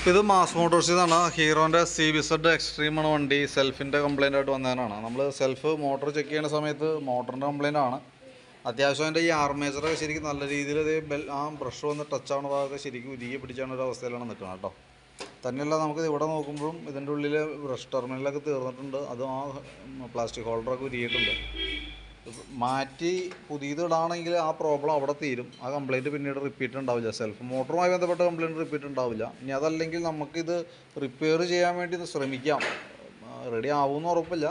ഇത് മാസ് മോട്ടോഴ്സിൽ നിന്നാണ്. ഹീറോൻ്റെ CBZ എക്സ്ട്രീമാണ് വണ്ടി. സെൽഫിൻ്റെ കംപ്ലയിൻ്റ് ആയിട്ട് വന്നതിനാണ്. നമ്മൾ സെൽഫ് മോട്ടോർ ചെക്ക് ചെയ്യുന്ന സമയത്ത് മോട്ടറിൻ്റെ കംപ്ലയിൻ്റ് ആണ്. അത്യാവശ്യം അതിൻ്റെ ഈ ആർമേച്ചറൊക്കെ ശരിക്കും നല്ല രീതിയിൽ ആ ബ്രഷ് വന്ന് ടച്ച് ആവുന്ന ഭാഗമൊക്കെ ശരിക്കും ഉരുകി പിടിച്ചാണ് ഒരു അവസ്ഥയിലാണ് നിൽക്കുന്നത് കേട്ടോ. തന്നെയല്ല, നമുക്ക് ഇവിടെ നോക്കുമ്പോഴും ഇതിൻ്റെ ഉള്ളിൽ ബ്രഷ് ടെർമിനലൊക്കെ തീർന്നിട്ടുണ്ട്. അതും ആ പ്ലാസ്റ്റിക് ഹോൾഡറൊക്കെ ഉരുകിയിട്ടുണ്ട്. മാറ്റി പുതിയത് ഇടാണെങ്കിൽ ആ പ്രോബ്ലം അവിടെ തീരും. ആ കംപ്ലയിൻറ്റ് പിന്നീട് റിപ്പീറ്റ് ഉണ്ടാവില്ല. സെൽഫ് മോട്ടറുമായി ബന്ധപ്പെട്ട കംപ്ലയിൻറ്റ് റിപ്പീറ്റ് ഉണ്ടാവില്ല. ഇനി അതല്ലെങ്കിൽ നമുക്കിത് റിപ്പയർ ചെയ്യാൻ വേണ്ടി ശ്രമിക്കാം. റെഡി ആവുമെന്ന് ഉറപ്പില്ല.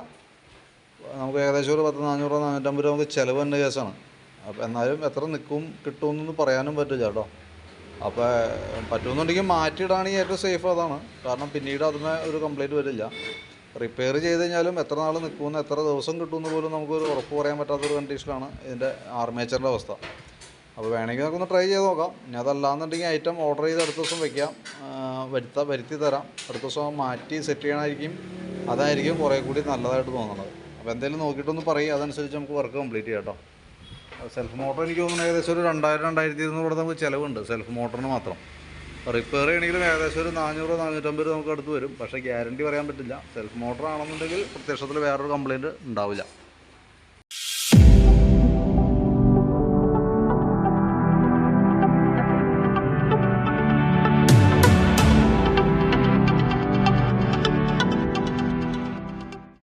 നമുക്ക് ഏകദേശം ഒരു 400 450 രൂപ നമുക്ക് ചിലവ് തന്നെ കേസാണ്. അപ്പോൾ എന്നാലും എത്ര നിൽക്കും കിട്ടുമെന്നൊന്നും പറയാനും പറ്റില്ല കേട്ടോ. അപ്പോൾ പറ്റുമെന്നുണ്ടെങ്കിൽ മാറ്റിയിടാണെങ്കിൽ ഏറ്റവും സേഫ് അതാണ്. കാരണം പിന്നീട് അതിന് ഒരു കംപ്ലയിൻറ്റ് വരില്ല. റിപ്പയർ ചെയ്ത് കഴിഞ്ഞാലും എത്ര നാൾ നിൽക്കുമെന്ന്, എത്ര ദിവസം കിട്ടുമെന്ന് പോലും നമുക്കൊരു ഉറപ്പ് പറയാൻ പറ്റാത്തൊരു കണ്ടീഷനാണ് ഇതിൻ്റെ ആർമേച്ചറിൻ്റെ അവസ്ഥ. അപ്പോൾ വേണമെങ്കിൽ നമുക്കൊന്ന് ട്രൈ ചെയ്ത് നോക്കാം. ഇനി അതല്ലാന്നുണ്ടെങ്കിൽ ഐറ്റം ഓർഡർ ചെയ്ത് അടുത്ത ദിവസം വയ്ക്കാം, വരുത്തി തരാം. അടുത്ത ദിവസം മാറ്റി സെറ്റ് ചെയ്യണമായിരിക്കും. അതായിരിക്കും കുറേ കൂടി നല്ലതായിട്ട് തോന്നുന്നത്. അപ്പോൾ എന്തെങ്കിലും നോക്കിയിട്ടൊന്ന് പറയും, അതനുസരിച്ച് നമുക്ക് വർക്ക് കംപ്ലീറ്റ് ചെയ്യാം കേട്ടോ. സെൽഫ് മോട്ടർ എനിക്ക് തോന്നുന്നു ഏകദേശം ഒരു 2000-2200 കൂടെ നമുക്ക് ചിലവുണ്ട് സെൽഫ് മോട്ടറിന് മാത്രം. റിപ്പയർ ചെയ്യണമെങ്കിലും ഏകദേശം ഒരു 400-450 നമുക്ക് അടുത്ത് വരും. പക്ഷേ ഗ്യാരണ്ടി പറയാൻ പറ്റില്ല. സെൽഫ് മോട്ടർ ആണെന്നുണ്ടെങ്കിൽ പ്രത്യക്ഷത്തിൽ വേറൊരു കംപ്ലയിൻറ്റ് ഉണ്ടാവില്ല.